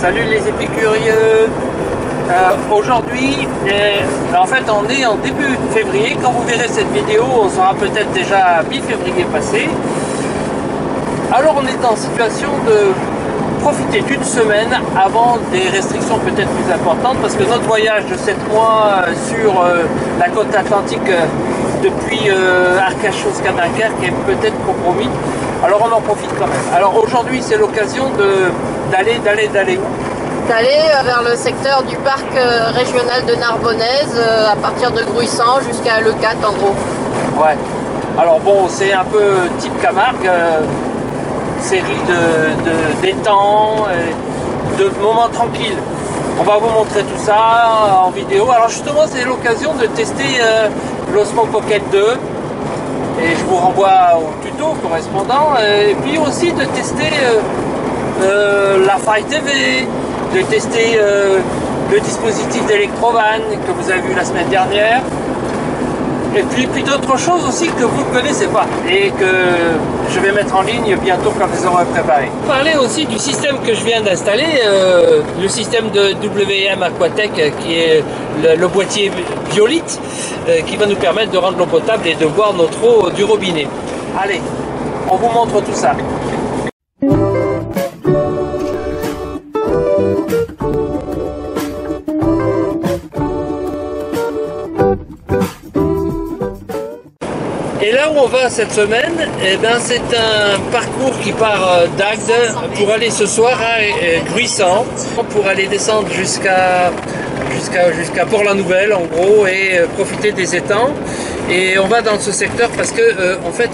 Salut les épicurieux. Aujourd'hui, en fait on est en début février. Quand vous verrez cette vidéo, on sera peut-être déjà mi-février passé. Alors on est en situation de profiter d'une semaine avant des restrictions peut-être plus importantes, parce que notre voyage de 7 mois sur la côte atlantique depuis Arcachon jusqu'à Dunkerque est peut-être compromis. Alors on en profite quand même. Alors aujourd'hui c'est l'occasion d'aller où? D'aller vers le secteur du parc régional de Narbonnaise à partir de Gruissant jusqu'à Leucate en gros. Ouais. Alors bon, c'est un peu type Camargue, série d'étangs, de moments tranquilles. On va vous montrer tout ça en vidéo. Alors justement, c'est l'occasion de tester l'Osmo Pocket 2. Et je vous renvoie au tuto correspondant. Et puis aussi de tester la Fire TV, de tester le dispositif d'Electrovan que vous avez vu la semaine dernière. Et puis d'autres choses aussi que vous ne connaissez pas et que je vais mettre en ligne bientôt quand je les aurai préparées. Parler aussi du système que je viens d'installer, le système de WM Aquatech qui est le boîtier Biolite qui va nous permettre de rendre l'eau potable et de boire notre eau du robinet. Allez, on vous montre tout ça. Et là où on va cette semaine, eh ben, c'est un parcours qui part d'Agde pour aller ce soir à Gruissant, pour aller descendre jusqu'à Port-la-Nouvelle en gros et profiter des étangs. Et on va dans ce secteur parce que en fait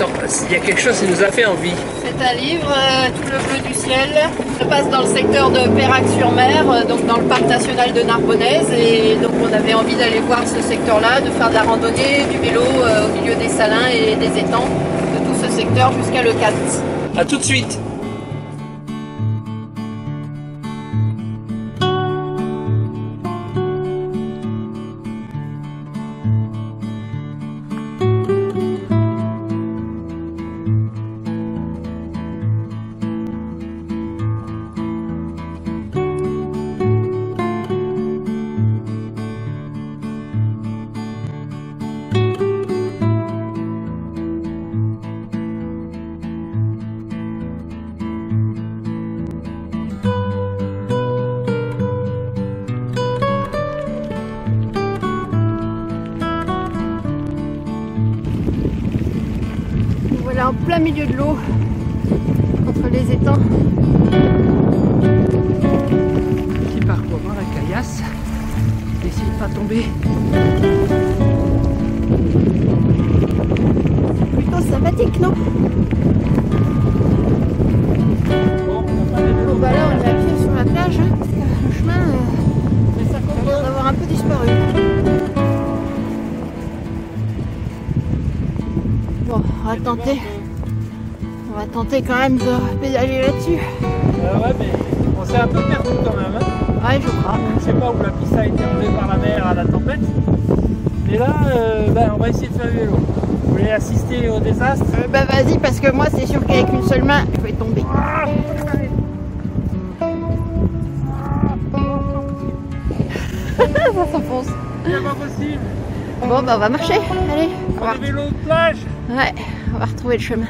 il y a quelque chose qui nous a fait envie. C'est un livre, Tout le bleu du ciel. Ça passe dans le secteur de Pérac-sur-Mer, donc dans le parc national de Narbonnaise. Et donc on avait envie d'aller voir ce secteur-là, de faire de la randonnée, du vélo au milieu des salins et des étangs, de tout ce secteur jusqu'à Leucate. A tout de suite. Voilà, en plein milieu de l'eau, entre les étangs. Petit parcours dans la caillasse. Essayez de ne pas tomber. Plutôt sympathique, non? Bon, bah là, on est à pied sur la plage, hein, parce que le chemin a l'air d'avoir un peu disparu. Bon, on va tenter quand même de pédaler là-dessus. Ouais, mais on s'est un peu perdu quand même. Hein. Ouais, je crois. Je sais pas où la piste a été enlevée par la mer à la tempête. Mais là, on va essayer de faire le vélo. Vous voulez assister au désastre? Bah vas-y, parce que moi c'est sûr qu'avec une seule main, je vais tomber. Ça s'enfonce. C'est pas possible. Bon bah on va marcher, allez. On va... Le vélo de plage. Ouais, on va retrouver le chemin.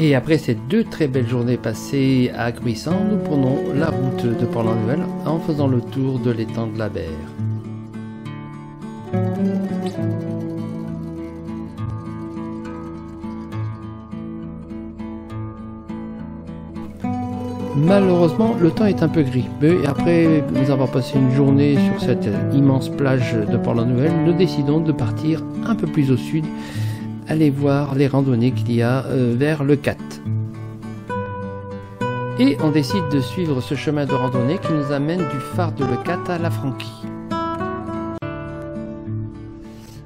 Et après ces deux très belles journées passées à Gruissant, nous prenons la route de Port-la-Nouvelle en faisant le tour de l'étang de la Berre. Malheureusement, le temps est un peu gris. Mais après nous avoir passé une journée sur cette immense plage de Port-la-Nouvelle, nous décidons de partir un peu plus au sud, aller voir les randonnées qu'il y a vers Leucate. Et on décide de suivre ce chemin de randonnée qui nous amène du phare de Leucate à la Franquie.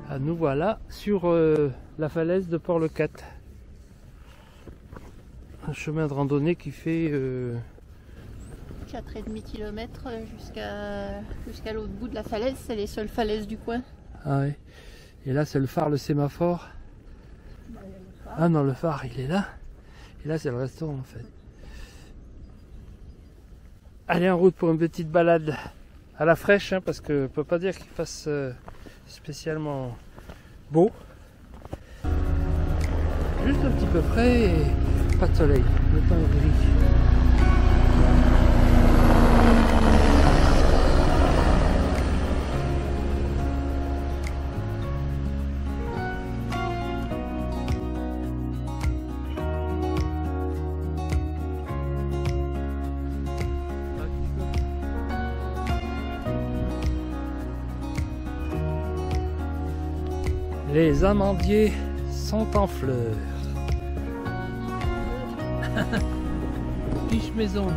Ah, nous voilà sur la falaise de Port-Leucate. Un chemin de randonnée qui fait 4,5 km jusqu'à l'autre bout de la falaise. C'est les seules falaises du coin. Ah ouais. Et là c'est le phare, le sémaphore. Ah non, le phare il est là. Et là c'est le restaurant en fait. Allez, en route pour une petite balade à la fraîche, hein, parce que on peut pas dire qu'il fasse spécialement beau. Juste un petit peu frais et pas de soleil. Le temps est gris. Les amandiers sont en fleurs. Fiche maison.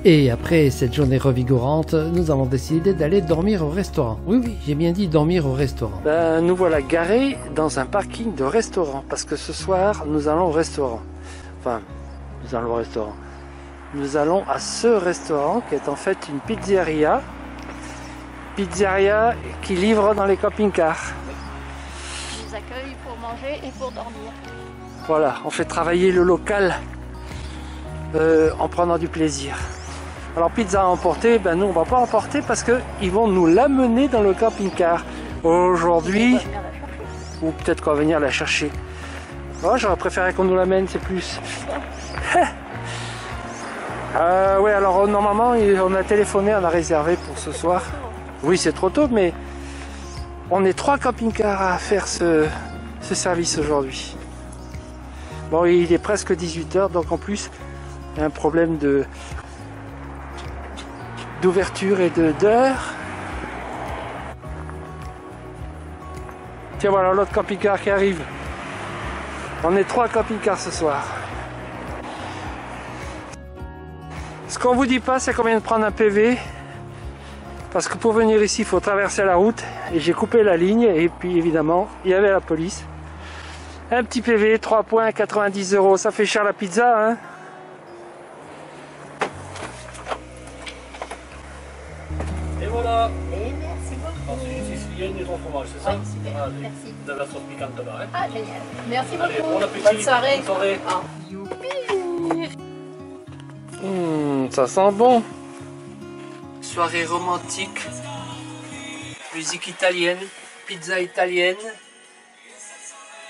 Et après cette journée revigorante, nous avons décidé d'aller dormir au restaurant. Oui, oui, j'ai bien dit dormir au restaurant. Nous voilà garés dans un parking de restaurant, parce que ce soir, nous allons au restaurant. Enfin, nous allons au restaurant. Nous allons à ce restaurant qui est en fait une pizzeria. Pizzeria qui livre dans les camping-cars. Ils nous accueillent pour manger et pour dormir. Voilà, on fait travailler le local en prenant du plaisir. Alors pizza à emporter, ben nous on va pas emporter parce qu'ils vont nous l'amener dans le camping-car aujourd'hui. Ou peut-être qu'on va venir la chercher. Oh, j'aurais préféré qu'on nous l'amène, c'est plus. Ouais, alors normalement on a téléphoné, on a réservé pour ce soir. Oui, c'est trop tôt, mais on est 3 camping-cars à faire ce service aujourd'hui. Bon, il est presque 18 h, donc en plus il y a un problème d'ouverture et d'heure. Tiens, voilà l'autre camping-car qui arrive. On est 3 camping-cars ce soir. Ce qu'on vous dit pas, c'est qu'on vient de prendre un PV. Parce que pour venir ici, il faut traverser la route. Et j'ai coupé la ligne. Et puis évidemment, il y avait la police. Un petit PV, 3 points, 90 €. Ça fait cher la pizza, hein. Et voilà. Et merci beaucoup. C'est sicilienne et ton fromage, c'est ça? Oui, super. Allez, Merci. de la sauce piquante là-bas, hein. Ah, génial. Merci Allez, beaucoup. bon appétit. Bonne soirée. Bonne soirée. Ah. Youpi. Ça sent bon. Soirée romantique. Musique italienne. Pizza italienne.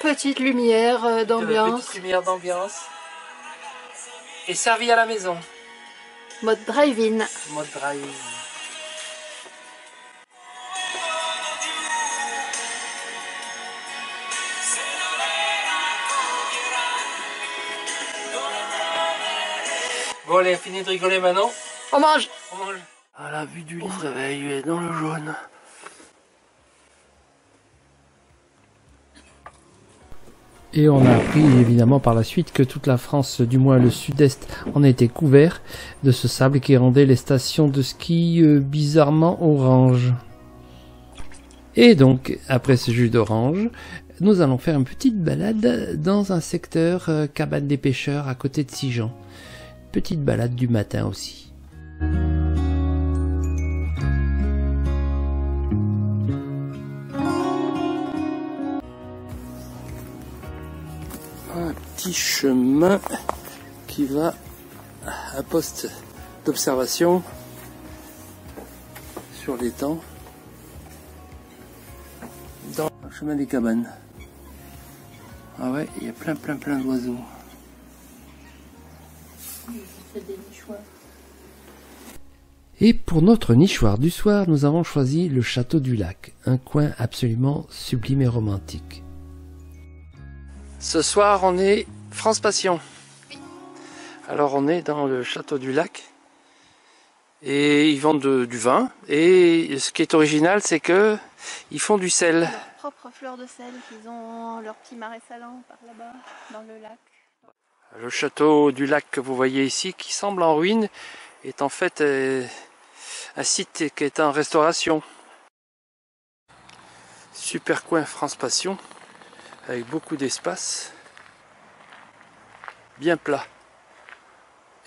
Petite lumière d'ambiance. Petite lumière d'ambiance. Et servi à la maison. Mode drive-in. Mode drive. Bon, allez, fini de rigoler maintenant. On mange. On mange. À la vue du lit de réveil, il est dans le jaune. Et on a appris évidemment par la suite que toute la France, du moins le sud-est, en était couvert de ce sable qui rendait les stations de ski bizarrement orange. Et donc, après ce jus d'orange, nous allons faire une petite balade dans un secteur cabane des pêcheurs à côté de Sigean. Petite balade du matin aussi. Un petit chemin qui va à un poste d'observation sur l'étang dans le chemin des cabanes. Ah ouais, il y a plein d'oiseaux. Et pour notre nichoir du soir, nous avons choisi le château du lac, un coin absolument sublime et romantique. Ce soir, on est France Passion. Alors on est dans le château du lac et ils vendent du vin. Et ce qui est original, c'est que Ils font du sel. Leurs propres fleurs de sel, ils ont leur petit marais salant par là-bas, dans le lac. Le château du lac que vous voyez ici, qui semble en ruine, est en fait un site qui est en restauration. Super coin France Passion, avec beaucoup d'espace, bien plat.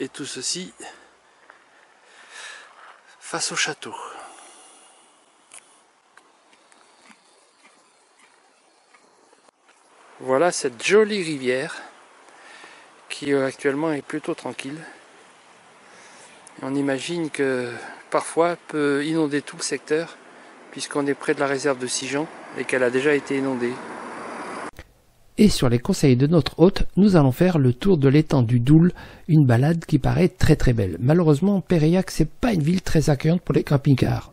Et tout ceci face au château. Voilà cette jolie rivière qui actuellement est plutôt tranquille. On imagine que parfois peut inonder tout le secteur puisqu'on est près de la réserve de Sigean et qu'elle a déjà été inondée. Et sur les conseils de notre hôte, nous allons faire le tour de l'étang du Doul, une balade qui paraît très très belle. Malheureusement, Périac, c'est pas une ville très accueillante pour les camping-cars.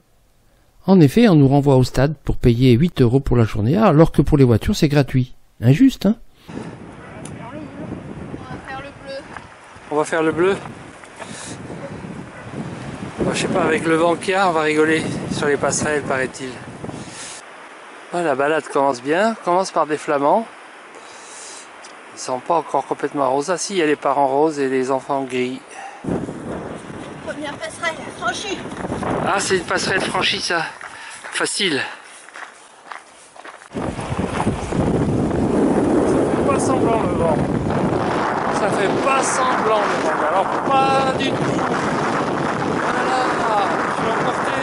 En effet, on nous renvoie au stade pour payer 8 € pour la journée, alors que pour les voitures, c'est gratuit. Injuste, hein? On va faire le bleu. On va faire le bleu. Bon, je sais pas, avec le vent qu'il y a, on va rigoler sur les passerelles, paraît-il. Voilà, la balade commence bien, commence par des flamands. Ils sont pas encore complètement roses. Ah si, il y a les parents roses et les enfants gris. Première passerelle franchie. Ah, c'est une passerelle franchie, ça. Facile. Ça fait pas semblant le vent. Ça fait pas semblant le vent. Alors pas du tout. Voilà, je suis emporté.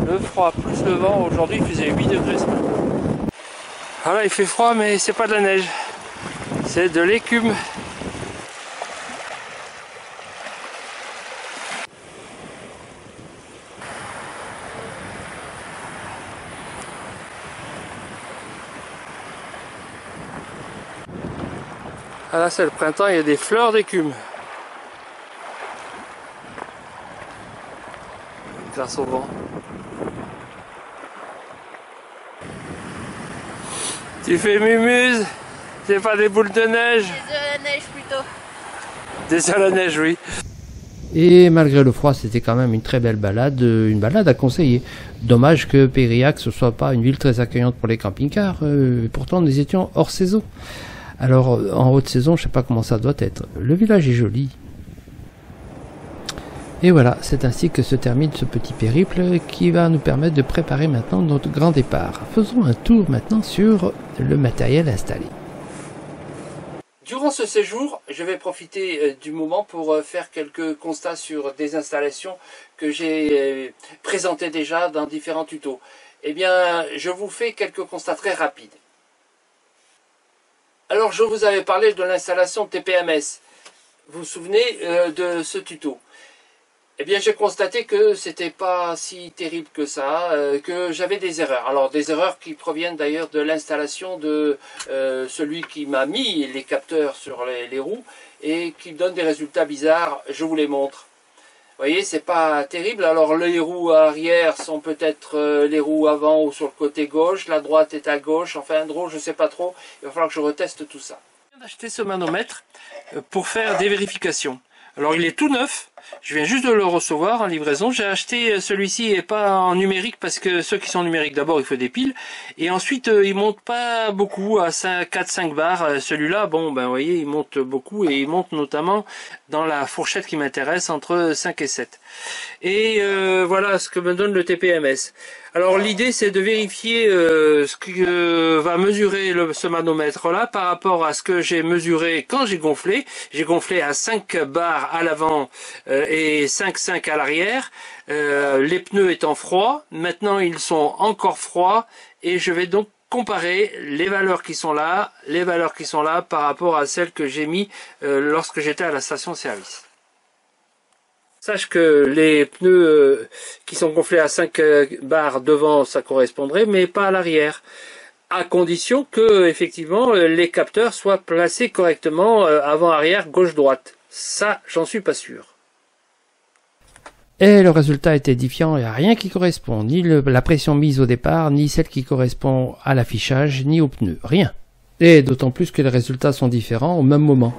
Le froid plus le vent, aujourd'hui il faisait 8 degrés ce matin. Voilà, il fait froid mais c'est pas de la neige, c'est de l'écume. Ah là c'est le printemps, il y a des fleurs d'écume. Grâce au vent. Tu fais mumuse, c'est pas des boules de neige. Des œufs à la neige plutôt. Des œufs à la neige, oui. Et malgré le froid, c'était quand même une très belle balade, une balade à conseiller. Dommage que Périac ce soit pas une ville très accueillante pour les camping-cars, pourtant nous étions hors saison. Alors en haute saison, je sais pas comment ça doit être. Le village est joli. Et voilà, c'est ainsi que se termine ce petit périple qui va nous permettre de préparer maintenant notre grand départ. Faisons un tour maintenant sur le matériel installé. Durant ce séjour, je vais profiter du moment pour faire quelques constats sur des installations que j'ai présentées déjà dans différents tutos. Eh bien, je vous fais quelques constats très rapides. Alors, je vous avais parlé de l'installation TPMS. Vous vous souvenez de ce tuto? Eh bien, j'ai constaté que c'était pas si terrible que ça, que j'avais des erreurs. Alors, des erreurs qui proviennent d'ailleurs de l'installation de celui qui m'a mis les capteurs sur les roues et qui donne des résultats bizarres. Je vous les montre. Vous voyez, c'est pas terrible. Alors, les roues arrière sont peut-être les roues avant ou sur le côté gauche. La droite est à gauche. Enfin, drôle, je sais pas trop. Il va falloir que je reteste tout ça. Je viens d'acheter ce manomètre pour faire des vérifications. Alors, il est tout neuf. Je viens juste de le recevoir en livraison. J'ai acheté celui-ci et pas en numérique parce que ceux qui sont numériques, d'abord il faut des piles et ensuite il monte pas beaucoup à 4-5 bars. Celui-là, bon ben vous voyez, il monte beaucoup et il monte notamment dans la fourchette qui m'intéresse entre 5 et 7. Et voilà ce que me donne le TPMS. Alors l'idée c'est de vérifier ce que va mesurer ce manomètre là par rapport à ce que j'ai mesuré quand j'ai gonflé. J'ai gonflé à 5 bars à l'avant et 5,5 à l'arrière. Les pneus étant froids, maintenant ils sont encore froids et je vais donc comparer les valeurs qui sont là, par rapport à celles que j'ai mis lorsque j'étais à la station-service. Sache que les pneus qui sont gonflés à 5 bars devant, ça correspondrait, mais pas à l'arrière. À condition que, effectivement, les capteurs soient placés correctement avant-arrière, gauche-droite. Ça, j'en suis pas sûr. Et le résultat est édifiant, il n'y a rien qui correspond, ni la pression mise au départ, ni celle qui correspond à l'affichage, ni aux pneus, rien. Et d'autant plus que les résultats sont différents au même moment.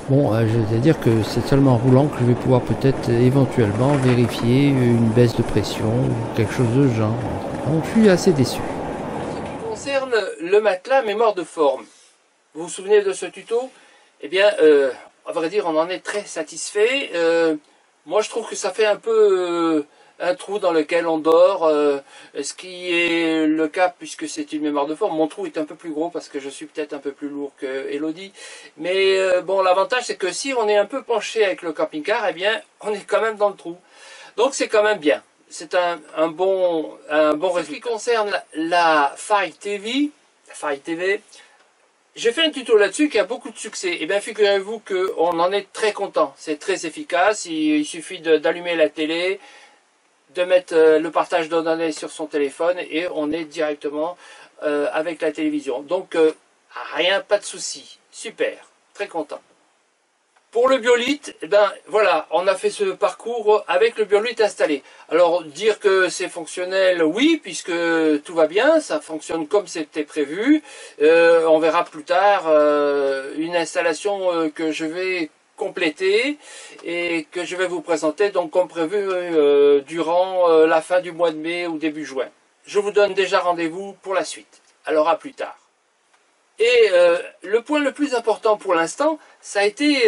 Bon, je vais dire que c'est seulement en roulant que je vais pouvoir peut-être éventuellement vérifier une baisse de pression ou quelque chose de genre. Donc je suis assez déçu. En ce qui concerne le matelas mémoire de forme, vous vous souvenez de ce tuto? Eh bien, à vrai dire, on en est très satisfait. Moi, je trouve que ça fait un peu un trou dans lequel on dort, ce qui est le cas puisque c'est une mémoire de forme. Mon trou est un peu plus gros parce que je suis peut-être un peu plus lourd que Elodie. Mais bon, l'avantage c'est que si on est un peu penché avec le camping-car, eh bien, on est quand même dans le trou. Donc c'est quand même bien. C'est un bon résultat. Ce qui concerne la Fire TV, j'ai fait un tuto là-dessus qui a beaucoup de succès. Et bien figurez-vous qu'on en est très content. C'est très efficace. Il suffit d'allumer la télé, de mettre le partage de données sur son téléphone et on est directement avec la télévision. Donc rien, pas de souci. Super, très content. Pour le Biolite, eh ben voilà, on a fait ce parcours avec le Biolite installé. Alors dire que c'est fonctionnel, oui, puisque tout va bien, ça fonctionne comme c'était prévu. On verra plus tard une installation que je vais compléter et que je vais vous présenter donc comme prévu durant la fin du mois de mai ou début juin. Je vous donne déjà rendez-vous pour la suite. Alors à plus tard. Et le point le plus important pour l'instant, ça a été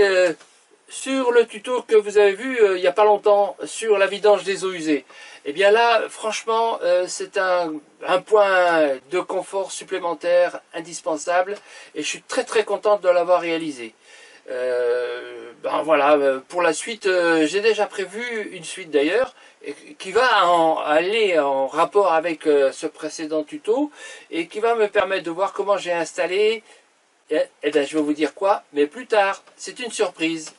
sur le tuto que vous avez vu il n'y a pas longtemps sur la vidange des eaux usées. Et bien là, franchement, c'est un point de confort supplémentaire indispensable et je suis très très contente de l'avoir réalisé. Ben voilà, pour la suite, j'ai déjà prévu une suite d'ailleurs, qui va aller en rapport avec ce précédent tuto, et qui va me permettre de voir comment j'ai installé, et bien je vais vous dire quoi, mais plus tard, c'est une surprise.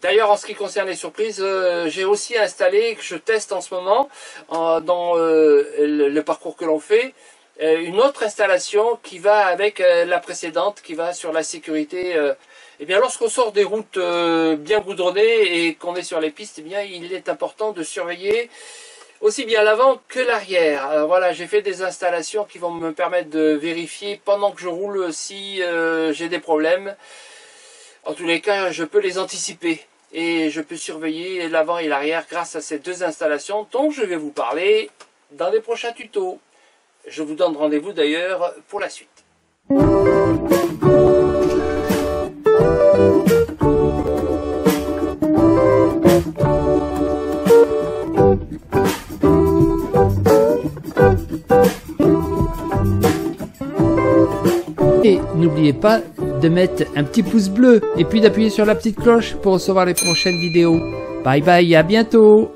D'ailleurs, en ce qui concerne les surprises, j'ai aussi installé, que je teste en ce moment, dans le parcours que l'on fait, une autre installation qui va avec la précédente, qui va sur la sécurité. Eh bien, lorsqu'on sort des routes bien goudronnées et qu'on est sur les pistes, eh bien, il est important de surveiller aussi bien l'avant que l'arrière. Alors voilà, j'ai fait des installations qui vont me permettre de vérifier pendant que je roule si j'ai des problèmes. En tous les cas, je peux les anticiper et je peux surveiller l'avant et l'arrière grâce à ces deux installations dont je vais vous parler dans les prochains tutos. Je vous donne rendez-vous d'ailleurs pour la suite. Et n'oubliez pas de mettre un petit pouce bleu et puis d'appuyer sur la petite cloche pour recevoir les prochaines vidéos. Bye bye, à bientôt!